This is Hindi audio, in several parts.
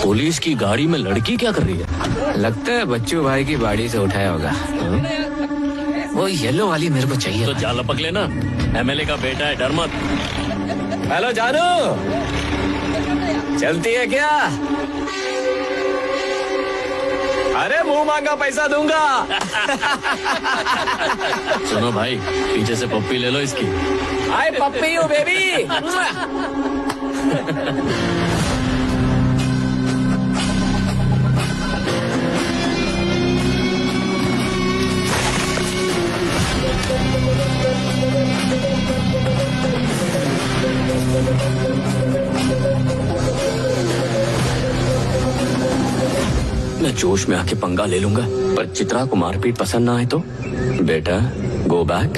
पुलिस की गाड़ी में लड़की क्या कर रही है? लगता है बच्चू भाई की बाड़ी से उठाया होगा। वो येलो वाली मेरे को चाहिए। तो जा लपक लेना, एमएलए का बेटा है, डर मत। हेलो जानू, चलती है क्या? अरे मुंह मांगा पैसा दूंगा। सुनो भाई, पीछे से पप्पी ले लो इसकी। हाय पप्पी यू बेबी। मैं जोश में आके पंगा ले लूंगा, पर चित्रा को मारपीट पसंद ना आए तो बेटा गो बैक।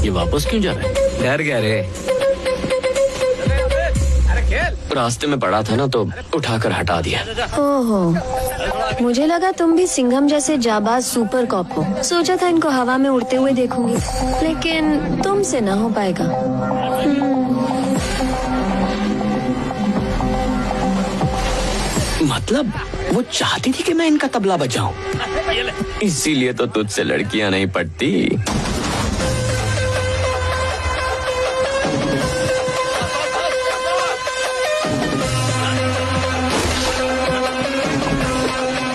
ये वापस क्यों जा रहा है? डर गया रे। रास्ते में पड़ा था ना तो उठाकर हटा दिया। ओहो, मुझे लगा तुम भी सिंघम जैसे जाबाज सुपर कॉप हो। सोचा था इनको हवा में उड़ते हुए देखूंगी, लेकिन तुमसे ना हो पाएगा। मतलब वो चाहती थी कि मैं इनका तबला बजाऊं, इसीलिए तो तुझसे लड़कियां नहीं पटती।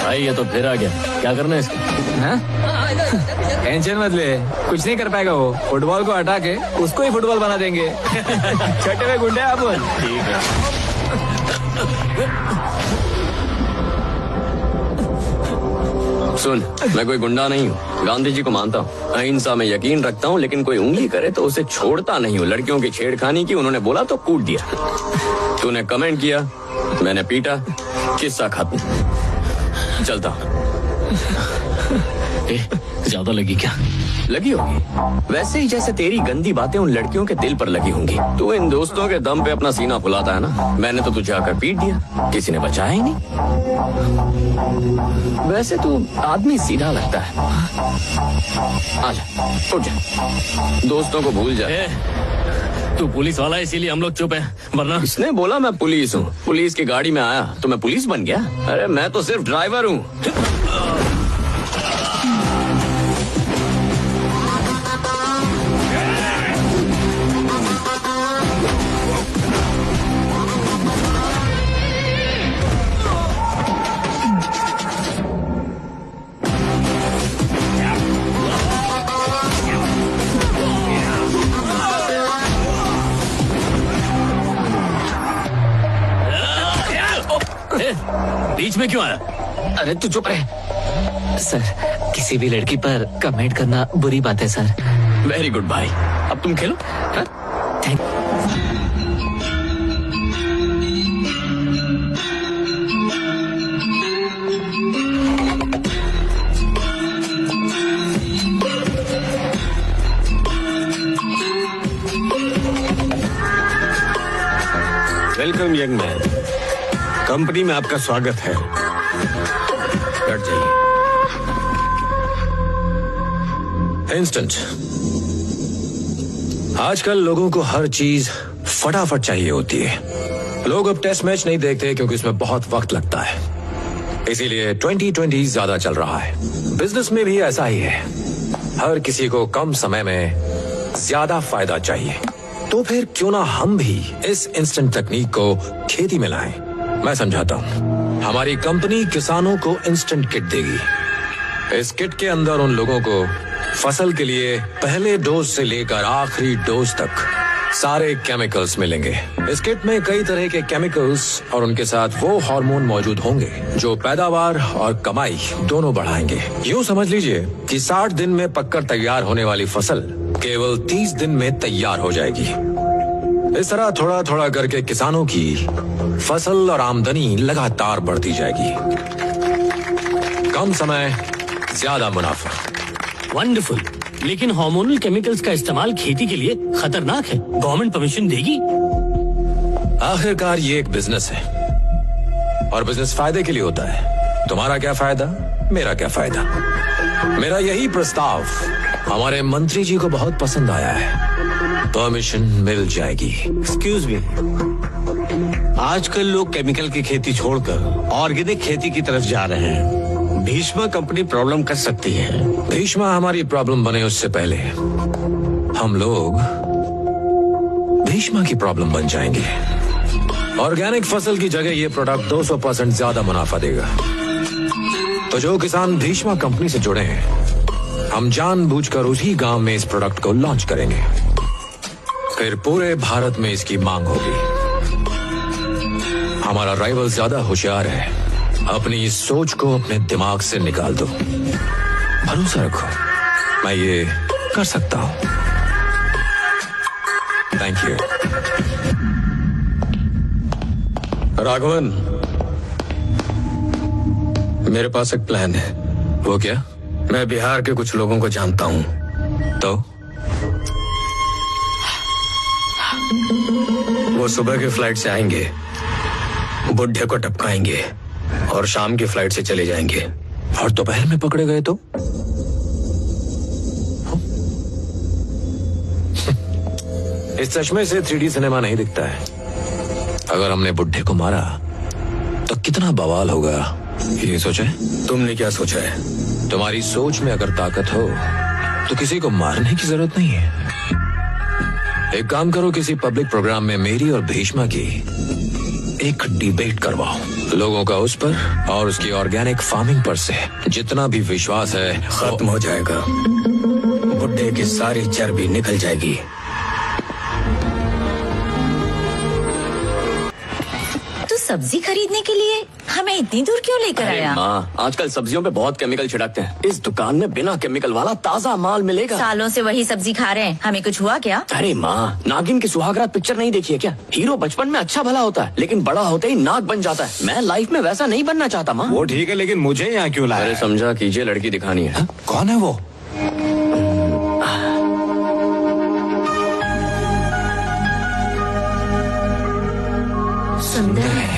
भाई ये तो फिर आ गया, क्या करना है इसका? टेंशन मत ले, कुछ नहीं कर पाएगा वो। फुटबॉल को हटा के उसको ही फुटबॉल बना देंगे। छोटे हुए गुंडे अपन। ठीक है। सुन, मैं कोई गुंडा नहीं हूँ, गांधी जी को मानता हूँ, अहिंसा में यकीन रखता हूँ, लेकिन कोई उंगली करे तो उसे छोड़ता नहीं हूँ। लड़कियों की छेड़खानी की, उन्होंने बोला तो कूट दिया। तूने कमेंट किया, मैंने पीटा, किस्सा खत्म। चलता हूँ। ज्यादा लगी क्या? लगी होगी, वैसे ही जैसे तेरी गंदी बातें उन लड़कियों के दिल पर लगी होंगी। तू इन दोस्तों के दम पे अपना सीना फुलाता है ना, मैंने तो तुझे आकर पीट दिया, किसी ने बचाया ही नहीं। वैसे तू आदमी सीधा लगता है। आजा, उठ जा, दोस्तों को भूल जा। तू पुलिस वाला है इसीलिए हम लोग चुप है, वरना किसने बोला मैं पुलिस हूँ? पुलिस की गाड़ी में आया तो मैं पुलिस बन गया? अरे मैं तो सिर्फ ड्राइवर हूँ। बीच में क्यों आया? अरे तू चुप रहे। सर, किसी भी लड़की पर कमेंट करना बुरी बात है सर। वेरी गुड भाई, अब तुम खेलो। Thank. Welcome young man, company में आपका स्वागत है। बैठ जाइए। इंस्टेंट। आजकल लोगों को हर चीज फटाफट चाहिए होती है। लोग अब टेस्ट मैच नहीं देखते क्योंकि उसमें बहुत वक्त लगता है, इसीलिए 2020 ज्यादा चल रहा है। बिजनेस में भी ऐसा ही है, हर किसी को कम समय में ज्यादा फायदा चाहिए। तो फिर क्यों ना हम भी इस इंस्टेंट तकनीक को खेती में लाएं। मैं समझाता हूँ। हमारी कंपनी किसानों को इंस्टेंट किट देगी। इस किट के अंदर उन लोगों को फसल के लिए पहले डोज से लेकर आखिरी डोज तक सारे केमिकल्स मिलेंगे। इस किट में कई तरह के केमिकल्स और उनके साथ वो हार्मोन मौजूद होंगे जो पैदावार और कमाई दोनों बढ़ाएंगे। यूँ समझ लीजिए कि 60 दिन में पककर तैयार होने वाली फसल केवल 30 दिन में तैयार हो जाएगी। इस तरह थोड़ा थोड़ा करके किसानों की फसल और आमदनी लगातार बढ़ती जाएगी। कम समय, ज्यादा मुनाफा। वंडरफुल, लेकिन हार्मोनल केमिकल्स का इस्तेमाल खेती के लिए खतरनाक है, गवर्नमेंट परमिशन देगी? आखिरकार ये एक बिजनेस है और बिजनेस फायदे के लिए होता है। तुम्हारा क्या फायदा, मेरा क्या फायदा। मेरा यही प्रस्ताव हमारे मंत्री जी को बहुत पसंद आया है। परमिशन मिल जाएगी। एक्सक्यूज मी, आजकल लोग केमिकल की खेती छोड़कर ऑर्गेनिक खेती की तरफ जा रहे हैं। भीष्मा कंपनी प्रॉब्लम कर सकती है। भीष्मा हमारी प्रॉब्लम बने उससे पहले हम लोग भीष्मा की प्रॉब्लम बन जाएंगे। ऑर्गेनिक फसल की जगह ये प्रोडक्ट 200% ज्यादा मुनाफा देगा। तो जो किसान भीष्मा कंपनी से जुड़े हैं, हम जानबूझकर उसी गांव में इस प्रोडक्ट को लॉन्च करेंगे। फिर पूरे भारत में इसकी मांग होगी। हमारा राइवल ज्यादा होशियार है। अपनी इस सोच को अपने दिमाग से निकाल दो। भरोसा रखो, मैं ये कर सकता हूं। Thank you. राघवन, मेरे पास एक प्लान है। वो क्या? मैं बिहार के कुछ लोगों को जानता हूँ। तो वो सुबह की फ्लाइट से आएंगे, बुड्ढे को टपकाएंगे और शाम की फ्लाइट से चले जाएंगे। और दोपहर में पकड़े गए तो? इस चश्मे से 3D सिनेमा नहीं दिखता है। अगर हमने बुड्ढे को मारा तो कितना बवाल होगा, ये सोचा है? तुमने क्या सोचा है? तुम्हारी सोच में अगर ताकत हो तो किसी को मारने की जरूरत नहीं है। एक काम करो, किसी पब्लिक प्रोग्राम में मेरी और भीष्मा की एक डिबेट करवाओ। लोगों का उस पर और उसकी ऑर्गेनिक फार्मिंग पर से जितना भी विश्वास है खत्म हो जाएगा। बुड्ढे की सारी चर्बी निकल जाएगी। सब्जी खरीदने के लिए हमें इतनी दूर क्यों लेकर आया? माँ, आजकल सब्जियों पे बहुत केमिकल छिड़कते हैं। इस दुकान में बिना केमिकल वाला ताज़ा माल मिलेगा। सालों से वही सब्जी खा रहे हैं, हमें कुछ हुआ क्या? अरे माँ, नागिन की सुहागरात पिक्चर नहीं देखी है क्या? हीरो बचपन में अच्छा भला होता है, लेकिन बड़ा होते ही नाग बन जाता है। मैं लाइफ में वैसा नहीं बनना चाहता माँ। वो ठीक है, लेकिन मुझे यहाँ क्यों लाया? अरे समझा कीजिए, लड़की दिखानी है। कौन है वो? सुंदर है।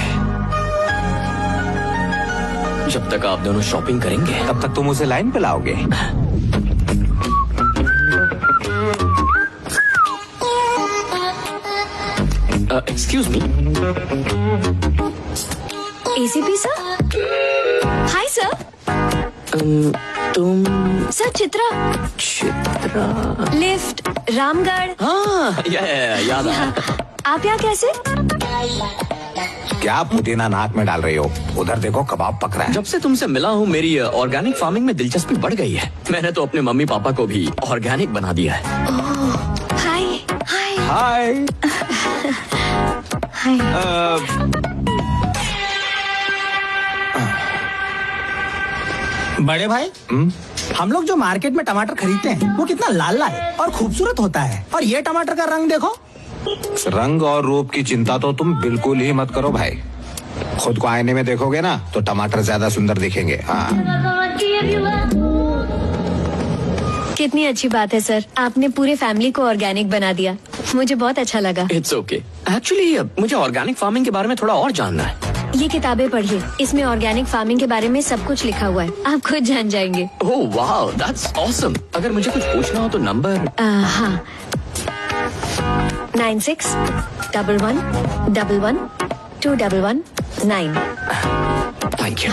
जब तक आप दोनों शॉपिंग करेंगे तब तक तुम उसे लाइन पे लाओगे। Excuse me. ACP sir? Hi sir. तुम सर चित्रा। चित्रा? लिफ्ट रामगढ़। हाँ, याद आया। आप यहाँ कैसे? क्या पुदीना नाक में डाल रही हो? उधर देखो, कबाब पक रहा है। जब से तुमसे मिला हूँ मेरी ऑर्गेनिक फार्मिंग में दिलचस्पी बढ़ गई है। मैंने तो अपने मम्मी पापा को भी ऑर्गेनिक बना दिया है। हाय हाय हाय। हाय। बड़े भाई, हम लोग जो मार्केट में टमाटर खरीदते हैं वो कितना लाल लाल और खूबसूरत होता है, और ये टमाटर का रंग देखो। रंग और रूप की चिंता तो तुम बिल्कुल ही मत करो भाई। खुद को आईने में देखोगे ना तो टमाटर ज्यादा सुंदर दिखेंगे। हाँ। कितनी अच्छी बात है सर, आपने पूरे फैमिली को ऑर्गेनिक बना दिया। मुझे बहुत अच्छा लगा। It's okay. एक्चुअली मुझे ऑर्गेनिक फार्मिंग के बारे में थोड़ा और जानना है। ये किताबें पढ़िए, इसमें ऑर्गेनिक फार्मिंग के बारे में सब कुछ लिखा हुआ है, आप खुद जान जाएंगे। Oh wow, that's awesome. अगर मुझे कुछ पूछना हो तो नंबर? हाँ, 9611112119। Thank you.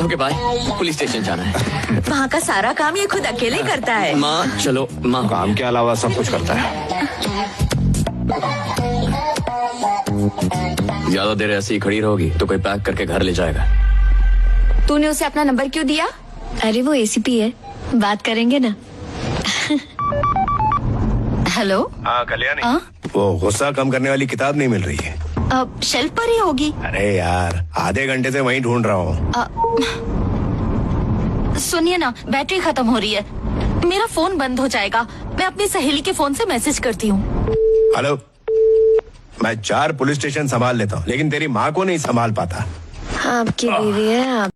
Okay bye. Police station जाना है। वहाँ का सारा काम ये खुद अकेले करता है। माँ चलो, माँ। काम के अलावा सब कुछ करता है। ज्यादा देर ऐसे ही खड़ी रहोगी तो कोई पैक करके घर ले जाएगा। तूने उसे अपना नंबर क्यों दिया? अरे वो एसीपी है, बात करेंगे ना। हेलो। हाँ कल्याणी, वो गुस्सा कम करने वाली किताब नहीं मिल रही है। अब शेल्फ पर ही होगी। अरे यार, आधे घंटे से वहीं ढूंढ रहा हूँ। सुनिए ना, बैटरी खत्म हो रही है, मेरा फोन बंद हो जाएगा। मैं अपनी सहेली के फोन से मैसेज करती हूँ। हेलो, मैं 4 पुलिस स्टेशन संभाल लेता हूँ, लेकिन तेरी माँ को नहीं संभाल पाता। आपकी बीवी है, आप